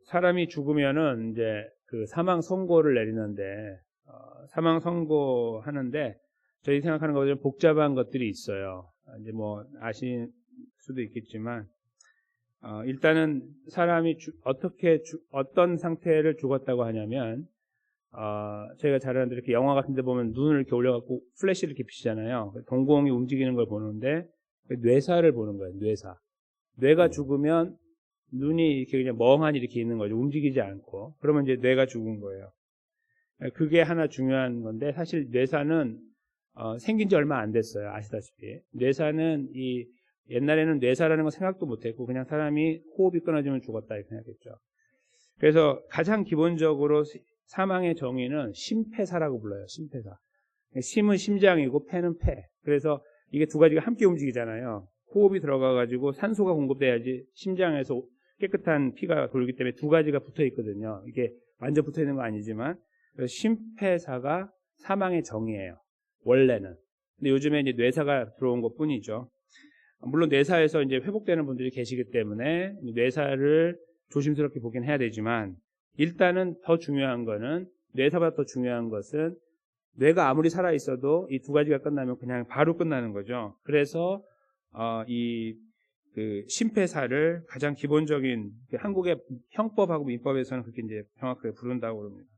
사람이 죽으면은 이제 그 사망 선고를 내리는데, 사망 선고하는데, 저희 생각하는 것보다 좀 복잡한 것들이 있어요. 이제 뭐, 아실 수도 있겠지만, 일단은 사람이 어떤 상태를 죽었다고 하냐면, 저희가 잘 아는 이렇게 영화 같은 데 보면 눈을 이렇게 올려갖고 플래시를 이렇게 비치잖아요. 동공이 움직이는 걸 보는데, 뇌사를 보는 거예요, 뇌사. 뇌가 죽으면 눈이 이렇게 그냥 멍하니 이렇게 있는 거죠. 움직이지 않고. 그러면 이제 뇌가 죽은 거예요. 그게 하나 중요한 건데, 사실 뇌사는, 생긴 지 얼마 안 됐어요. 아시다시피. 뇌사는 옛날에는 뇌사라는 건 생각도 못 했고, 그냥 사람이 호흡이 끊어지면 죽었다, 이렇게 생각했죠. 그래서 가장 기본적으로 사망의 정의는 심폐사라고 불러요. 심폐사. 심은 심장이고, 폐는 폐. 그래서 이게 두 가지가 함께 움직이잖아요. 호흡이 들어가가지고 산소가 공급돼야지 심장에서 깨끗한 피가 돌기 때문에 두 가지가 붙어 있거든요. 이게 완전 붙어 있는 건 아니지만, 심폐사가 사망의 정의예요. 원래는. 근데 요즘에 이제 뇌사가 들어온 것 뿐이죠. 물론 뇌사에서 이제 회복되는 분들이 계시기 때문에 뇌사를 조심스럽게 보긴 해야 되지만, 일단은 더 중요한 거는, 뇌사보다 더 중요한 것은 뇌가 아무리 살아 있어도 이 두 가지가 끝나면 그냥 바로 끝나는 거죠. 그래서 그 심폐사를 가장 기본적인 한국의 형법하고 민법에서는 그렇게 이제 정확하게 부른다고 그럽니다.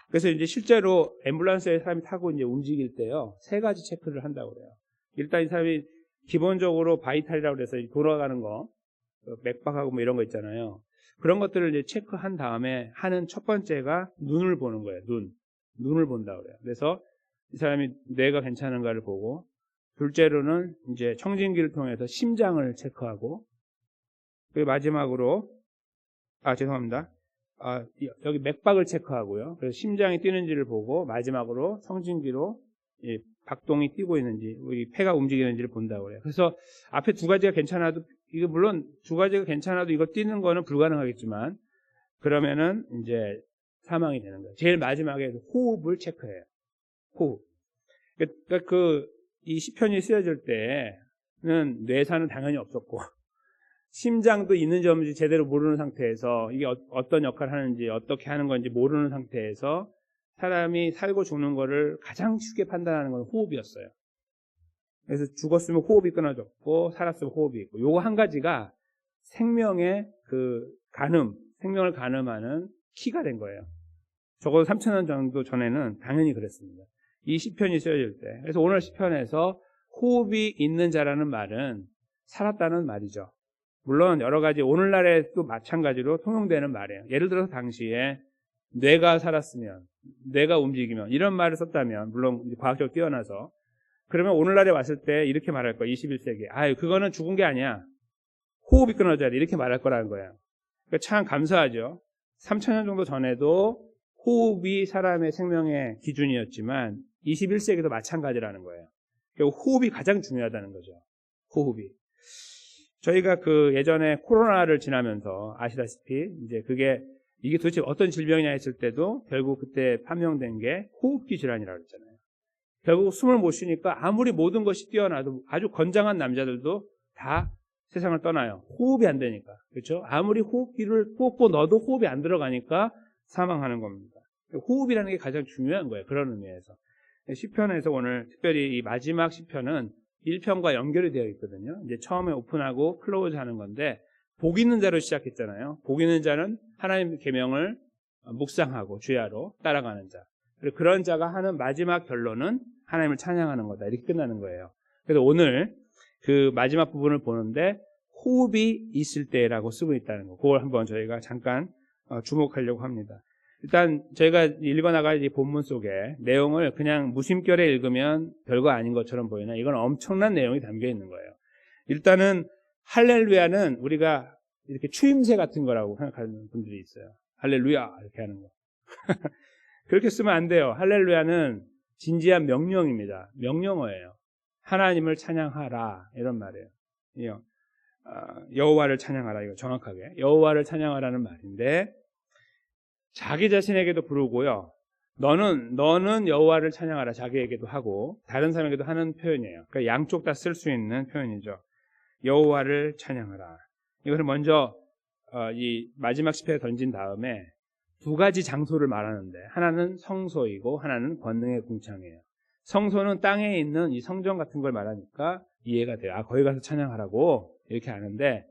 그래서 이제 실제로 앰뷸런스에 사람이 타고 이제 움직일 때요, 세 가지 체크를 한다고 그래요. 일단 이 사람이 기본적으로 바이탈이라고 해서 돌아가는 거, 맥박하고 뭐 이런 거 있잖아요. 그런 것들을 이제 체크한 다음에 하는 첫 번째가 눈을 보는 거예요. 눈을 본다고 그래요. 그래서 이 사람이 뇌가 괜찮은가를 보고, 둘째로는 이제 청진기를 통해서 심장을 체크하고, 그리고 마지막으로, 죄송합니다. 여기 맥박을 체크하고요. 그래서 심장이 뛰는지를 보고, 마지막으로 청진기로 박동이 뛰고 있는지, 우리 폐가 움직이는지를 본다고 그래요. 그래서 앞에 두 가지가 괜찮아도, 이거 물론 두 가지가 괜찮아도 이거 뛰는 거는 불가능하겠지만, 그러면은 이제 사망이 되는 거예요. 제일 마지막에 호흡을 체크해요. 호흡. 그러니까 이 시편이 쓰여질 때는 뇌사는 당연히 없었고, 심장도 있는지 없는지 제대로 모르는 상태에서, 이게 어떤 역할을 하는지 어떻게 하는 건지 모르는 상태에서 사람이 살고 죽는 거를 가장 쉽게 판단하는 건 호흡이었어요. 그래서 죽었으면 호흡이 끊어졌고, 살았으면 호흡이 있고, 요거 한 가지가 생명의 생명을 가늠하는 키가 된 거예요. 적어도 3,000년 정도 전에는 당연히 그랬습니다. 이 시편이 쓰여질 때. 그래서 오늘 시편에서 호흡이 있는 자라는 말은 살았다는 말이죠. 물론 여러 가지 오늘날에도 마찬가지로 통용되는 말이에요. 예를 들어서 당시에 뇌가 살았으면, 뇌가 움직이면, 이런 말을 썼다면, 물론 과학적으로 뛰어나서, 그러면 오늘날에 왔을 때 이렇게 말할 거예요. 21세기에. 그거는 죽은 게 아니야. 호흡이 끊어져야 돼. 이렇게 말할 거라는 거예요. 그러니까 참 감사하죠. 3,000년 정도 전에도 호흡이 사람의 생명의 기준이었지만 21세기도 마찬가지라는 거예요. 그러니까 호흡이 가장 중요하다는 거죠. 호흡이. 저희가 예전에 코로나를 지나면서 아시다시피 이제 이게 도대체 어떤 질병이냐 했을 때도 결국 그때 판명된 게 호흡기 질환이라고 그랬잖아요. 결국 숨을 못 쉬니까 아무리 모든 것이 뛰어나도 아주 건장한 남자들도 다 세상을 떠나요. 호흡이 안 되니까. 그렇죠? 아무리 호흡기를 뽑고 넣어도 호흡이 안 들어가니까 사망하는 겁니다. 호흡이라는 게 가장 중요한 거예요. 그런 의미에서. 시편에서 오늘 특별히 이 마지막 시편은 1편과 연결이 되어 있거든요. 이제 처음에 오픈하고 클로즈 하는 건데, 복 있는 자로 시작했잖아요. 복 있는 자는 하나님의 계명을 묵상하고 주야로 따라가는 자. 그리고 그런 자가 하는 마지막 결론은 하나님을 찬양하는 거다. 이렇게 끝나는 거예요. 그래서 오늘 그 마지막 부분을 보는데 호흡이 있을 때라고 쓰고 있다는 거. 그걸 한번 저희가 잠깐 주목하려고 합니다. 일단 저희가 읽어나갈 이 본문 속에 내용을 그냥 무심결에 읽으면 별거 아닌 것처럼 보이나 이건 엄청난 내용이 담겨 있는 거예요. 일단은 할렐루야는 우리가 이렇게 추임새 같은 거라고 생각하는 분들이 있어요. 할렐루야 이렇게 하는 거. 그렇게 쓰면 안 돼요. 할렐루야는 진지한 명령입니다. 명령어예요. 하나님을 찬양하라 이런 말이에요. 여호와를 찬양하라, 이거 정확하게 여호와를 찬양하라는 말인데, 자기 자신에게도 부르고요, 너는 여호와를 찬양하라 자기에게도 하고 다른 사람에게도 하는 표현이에요. 그러니까 양쪽 다 쓸 수 있는 표현이죠. 여호와를 찬양하라. 이것을 먼저 이 마지막 지폐를 던진 다음에 두 가지 장소를 말하는데 하나는 성소이고 하나는 권능의 궁창이에요. 성소는 땅에 있는 이 성전 같은 걸 말하니까 이해가 돼요. 아, 거기 가서 찬양하라고 이렇게 아는데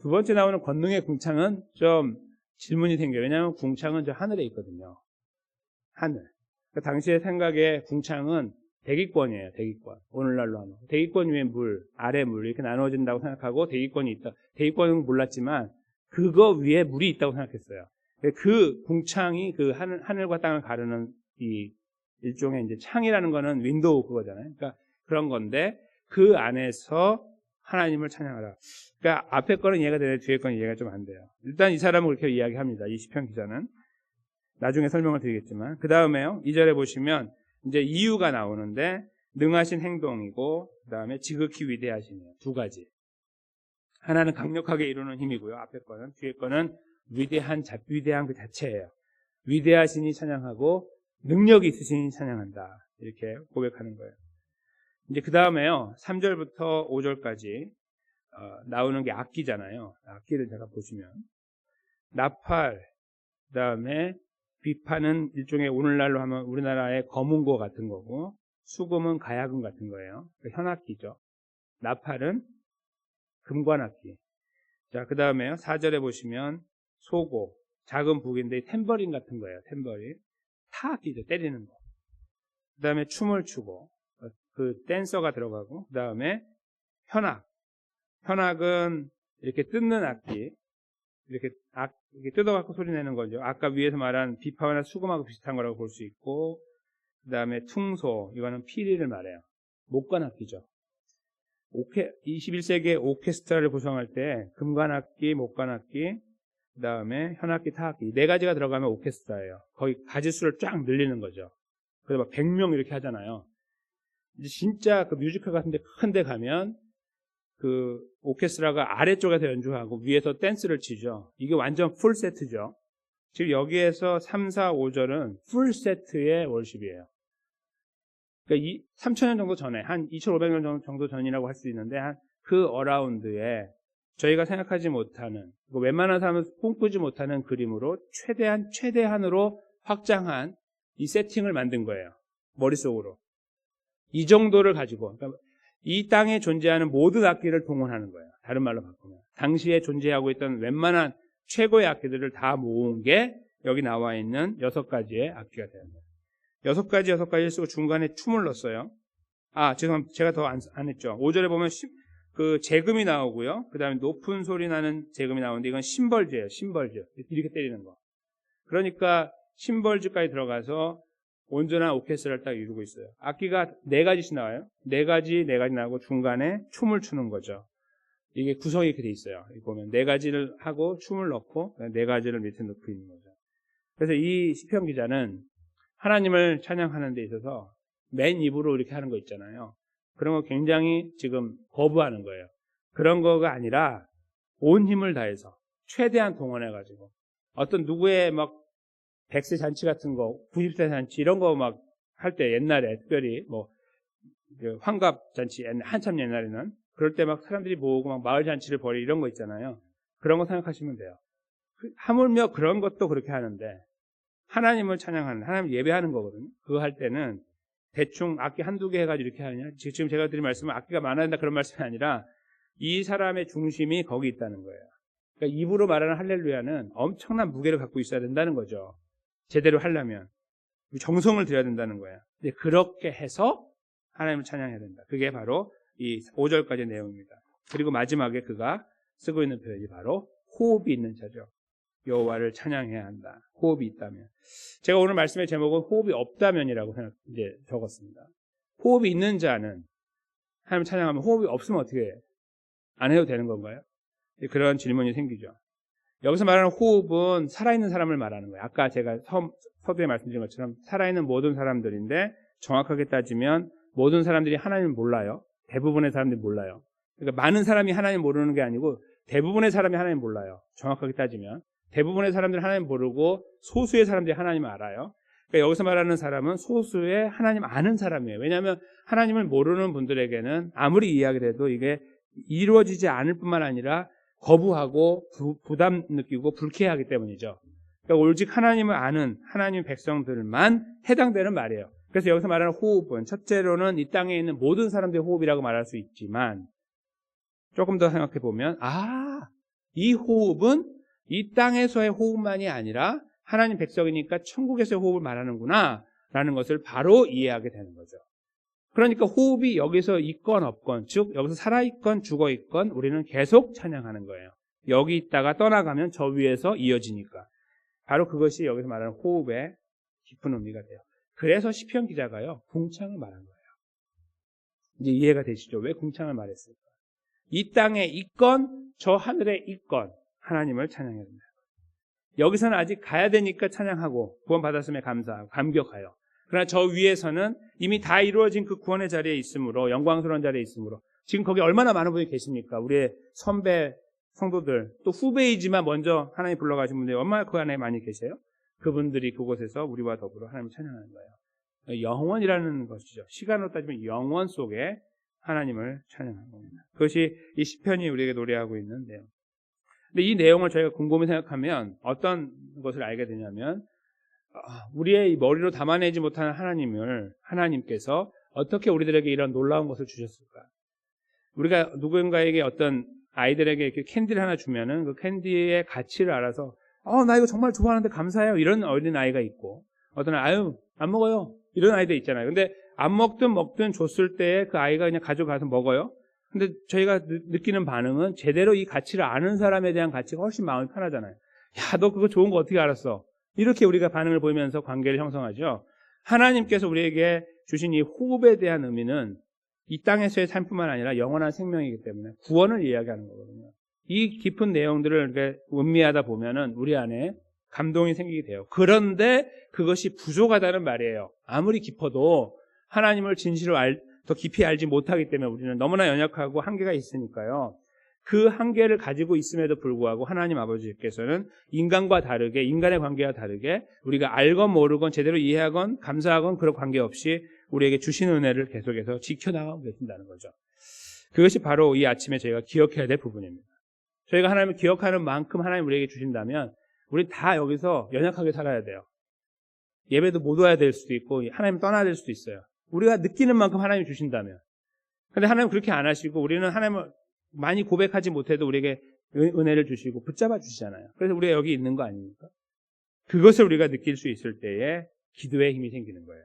두 번째 나오는 권능의 궁창은 좀 질문이 생겨요. 왜냐하면 궁창은 저 하늘에 있거든요. 하늘. 그러니까 당시의 생각에 궁창은 대기권이에요. 대기권. 오늘날로 하면 대기권 위에 물, 아래 물 이렇게 나눠진다고 생각하고 대기권이 있다. 대기권은 몰랐지만 그거 위에 물이 있다고 생각했어요. 그 궁창이 그 하늘과 땅을 가르는 이 일종의 이제 창이라는 거는 윈도우 그거잖아요. 그러니까 그런 건데 그 안에서 하나님을 찬양하라. 그러니까 앞에 거는 이해가 되는데 뒤에 거는 이해가 좀 안 돼요. 일단 이 사람은 그렇게 이야기합니다. 이 시편 기자는. 나중에 설명을 드리겠지만 그 다음에요. 2절에 보시면 이제 이유가 나오는데 능하신 행동이고 그 다음에 지극히 위대하시네요. 두 가지. 하나는 강력하게 이루는 힘이고요. 앞에 거는 뒤에 거는 위대한 그 자체예요. 위대하시니 찬양하고 능력이 있으시니 찬양한다. 이렇게 고백하는 거예요. 이제 그 다음에요. 3절부터 5절까지 나오는 게 악기잖아요. 악기를 제가 보시면 나팔, 그 다음에 비파는 일종의 오늘날로 하면 우리나라의 검은고 같은 거고 수금은 가야금 같은 거예요. 현악기죠. 나팔은 금관악기. 자, 그 다음에요. 4절에 보시면 소고, 작은 북인데 탬버린 같은 거예요. 탬버린. 타악기죠. 때리는 거. 그 다음에 춤을 추고 그 댄서가 들어가고 그 다음에 현악. 현악은 이렇게 뜯는 악기. 이렇게 뜯어갖고 소리 내는 거죠. 아까 위에서 말한 비파나 수금하고 비슷한 거라고 볼 수 있고 그 다음에 퉁소. 이거는 피리를 말해요. 목관악기죠. 21세기의 오케스트라를 구성할 때 금관악기, 목관악기, 그 다음에 현악기, 타악기 네 가지가 들어가면 오케스트라예요. 거의 가지수를 쫙 늘리는 거죠. 그래서 막 100명 이렇게 하잖아요. 이제 진짜 그 뮤지컬 같은 데 큰 데 가면 그 오케스트라가 아래쪽에서 연주하고 위에서 댄스를 치죠. 이게 완전 풀 세트죠. 지금 여기에서 3, 4, 5절은 풀 세트의 월십이에요. 그러니까 3,000년 정도 전에 한 2,500년 정도 전이라고 할 수 있는데 그 어라운드에 저희가 생각하지 못하는 웬만한 사람은 꿈꾸지 못하는 그림으로 최대한으로 확장한 이 세팅을 만든 거예요. 머릿속으로. 이 정도를 가지고 그러니까 이 땅에 존재하는 모든 악기를 동원하는 거예요. 다른 말로 바꾸면 당시에 존재하고 있던 웬만한 최고의 악기들을 다 모은 게 여기 나와 있는 6가지의 악기가 되는 거예요. 6가지를 쓰고 중간에 춤을 넣었어요. 죄송합니다. 제가 더 안 했죠. 5절에 보면 그 재금이 나오고요. 그 다음에 높은 소리 나는 재금이 나오는데 이건 심벌즈예요. 심벌즈. 이렇게 때리는 거. 그러니까 심벌즈까지 들어가서 온전한 오케스트라를 딱 이루고 있어요. 악기가 4가지씩 나와요. 4가지 나오고 중간에 춤을 추는 거죠. 이게 구성이 이렇게 돼 있어요. 보면 4가지를 하고 춤을 넣고 4가지를 밑에 넣고 있는 거죠. 그래서 이 시편 기자는 하나님을 찬양하는 데 있어서 맨 입으로 이렇게 하는 거 있잖아요. 그런 거 굉장히 지금 거부하는 거예요. 그런 거가 아니라 온 힘을 다해서 최대한 동원해가지고 어떤 누구의 막 100세 잔치 같은 거, 90세 잔치 이런 거 막 할 때 옛날에 특별히 뭐 환갑 잔치 한참 옛날에는 그럴 때 막 사람들이 모으고 막 마을 잔치를 벌이 이런 거 있잖아요. 그런 거 생각하시면 돼요. 하물며 그런 것도 그렇게 하는데 하나님을 찬양하는, 하나님 예배하는 거거든요. 그거 할 때는 대충 악기 한두 개 해가지고 이렇게 하느냐. 지금 제가 드린 말씀은 악기가 많아야 된다 그런 말씀이 아니라 이 사람의 중심이 거기 있다는 거예요. 그러니까 입으로 말하는 할렐루야는 엄청난 무게를 갖고 있어야 된다는 거죠. 제대로 하려면. 정성을 들여야 된다는 거예요. 근데 그렇게 해서 하나님을 찬양해야 된다. 그게 바로 이 5절까지의 내용입니다. 그리고 마지막에 그가 쓰고 있는 표현이 바로 호흡이 있는 자죠. 여호와를 찬양해야 한다. 호흡이 있다면. 제가 오늘 말씀의 제목은 호흡이 없다면이라고 이제 적었습니다. 호흡이 있는 자는 하나님을 찬양하면 호흡이 없으면 어떻게 해요? 안 해도 되는 건가요? 그런 질문이 생기죠. 여기서 말하는 호흡은 살아있는 사람을 말하는 거예요. 아까 제가 서두에 말씀드린 것처럼 살아있는 모든 사람들인데 정확하게 따지면 모든 사람들이 하나님을 몰라요. 대부분의 사람들이 몰라요. 그러니까 많은 사람이 하나님 모르는 게 아니고 대부분의 사람이 하나님 몰라요. 정확하게 따지면. 대부분의 사람들이 하나님 모르고 소수의 사람들이 하나님을 알아요. 그러니까 여기서 말하는 사람은 소수의 하나님 아는 사람이에요. 왜냐하면 하나님을 모르는 분들에게는 아무리 이야기를 해도 이게 이루어지지 않을 뿐만 아니라 거부하고 부담 느끼고 불쾌하기 때문이죠. 그러니까 오직 하나님을 아는 하나님 백성들만 해당되는 말이에요. 그래서 여기서 말하는 호흡은 첫째로는 이 땅에 있는 모든 사람들의 호흡이라고 말할 수 있지만 조금 더 생각해 보면 이 호흡은 이 땅에서의 호흡만이 아니라 하나님 백성이니까 천국에서의 호흡을 말하는구나 라는 것을 바로 이해하게 되는 거죠. 그러니까 호흡이 여기서 있건 없건, 즉 여기서 살아있건 죽어있건 우리는 계속 찬양하는 거예요. 여기 있다가 떠나가면 저 위에서 이어지니까. 바로 그것이 여기서 말하는 호흡의 깊은 의미가 돼요. 그래서 시편 기자가요, 궁창을 말한 거예요. 이제 이해가 되시죠? 왜 궁창을 말했을까? 이 땅에 있건 저 하늘에 있건 하나님을 찬양해야 된다. 여기서는 아직 가야 되니까 찬양하고 구원받았음에 감사하고 감격하여. 그러나 저 위에서는 이미 다 이루어진 그 구원의 자리에 있으므로, 영광스러운 자리에 있으므로, 지금 거기 얼마나 많은 분이 계십니까? 우리의 선배 성도들, 또 후배이지만 먼저 하나님 불러가신 분들이 얼마나 그 안에 많이 계세요? 그분들이 그곳에서 우리와 더불어 하나님을 찬양하는 거예요. 영원이라는 것이죠. 시간으로 따지면 영원 속에 하나님을 찬양하는 겁니다. 그것이 이 시편이 우리에게 노래하고 있는 내용. 근데 이 내용을 저희가 곰곰이 생각하면 어떤 것을 알게 되냐면 우리의 머리로 담아내지 못하는 하나님을 하나님께서 어떻게 우리들에게 이런 놀라운 것을 주셨을까? 우리가 누군가에게 어떤 아이들에게 이렇게 캔디를 하나 주면은 그 캔디의 가치를 알아서 나 이거 정말 좋아하는데 감사해요. 이런 어린 아이가 있고 어떤 안 먹어요. 이런 아이들 있잖아요. 근데 안 먹든 먹든 줬을 때 그 아이가 그냥 가져가서 먹어요. 근데 저희가 느끼는 반응은 제대로 이 가치를 아는 사람에 대한 가치가 훨씬 마음이 편하잖아요. 야, 너 그거 좋은 거 어떻게 알았어? 이렇게 우리가 반응을 보이면서 관계를 형성하죠. 하나님께서 우리에게 주신 이 호흡에 대한 의미는 이 땅에서의 삶뿐만 아니라 영원한 생명이기 때문에 구원을 이야기하는 거거든요. 이 깊은 내용들을 이렇게 음미하다 보면은 우리 안에 감동이 생기게 돼요. 그런데 그것이 부족하다는 말이에요. 아무리 깊어도 하나님을 진실로 더 깊이 알지 못하기 때문에 우리는 너무나 연약하고 한계가 있으니까요. 그 한계를 가지고 있음에도 불구하고 하나님 아버지께서는 인간과 다르게, 인간의 관계와 다르게 우리가 알건 모르건 제대로 이해하건 감사하건 그런 관계없이 우리에게 주신 은혜를 계속해서 지켜나가고 계신다는 거죠. 그것이 바로 이 아침에 저희가 기억해야 될 부분입니다. 저희가 하나님을 기억하는 만큼 하나님 우리에게 주신다면 우리 다 여기서 연약하게 살아야 돼요. 예배도 못 와야 될 수도 있고 하나님 떠나야 될 수도 있어요. 우리가 느끼는 만큼 하나님이 주신다면. 그런데 하나님은 그렇게 안 하시고 우리는 하나님을 많이 고백하지 못해도 우리에게 은혜를 주시고 붙잡아 주시잖아요. 그래서 우리가 여기 있는 거 아닙니까? 그것을 우리가 느낄 수 있을 때에 기도의 힘이 생기는 거예요.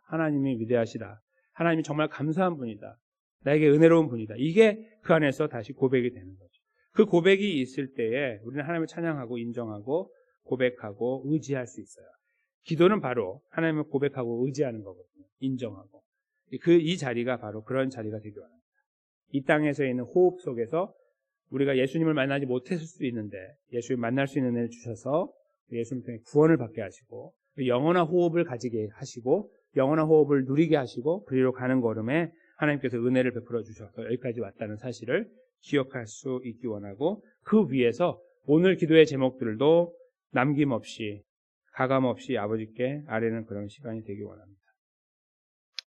하나님이 위대하시다. 하나님이 정말 감사한 분이다. 나에게 은혜로운 분이다. 이게 그 안에서 다시 고백이 되는 거죠. 그 고백이 있을 때에 우리는 하나님을 찬양하고 인정하고 고백하고 의지할 수 있어요. 기도는 바로 하나님을 고백하고 의지하는 거거든요. 인정하고. 이 자리가 바로 그런 자리가 되기 원합니다. 이 땅에서 있는 호흡 속에서 우리가 예수님을 만나지 못했을 수도 있는데 예수님을 만날 수 있는 은혜를 주셔서 예수님 통해 구원을 받게 하시고 영원한 호흡을 가지게 하시고 영원한 호흡을 누리게 하시고 그리로 가는 걸음에 하나님께서 은혜를 베풀어 주셔서 여기까지 왔다는 사실을 기억할 수 있기 원하고 그 위에서 오늘 기도의 제목들도 남김없이 가감없이 아버지께 아뢰는 그런 시간이 되기 원합니다.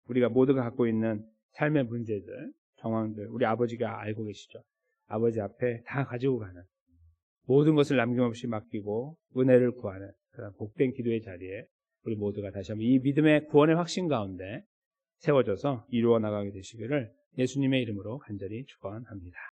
우리가 모두가 갖고 있는 삶의 문제들, 정황들 우리 아버지가 알고 계시죠. 아버지 앞에 다 가지고 가는 모든 것을 남김없이 맡기고 은혜를 구하는 그런 복된 기도의 자리에 우리 모두가 다시 한번 이 믿음의 구원의 확신 가운데 세워져서 이루어 나가게 되시기를 예수님의 이름으로 간절히 축원합니다.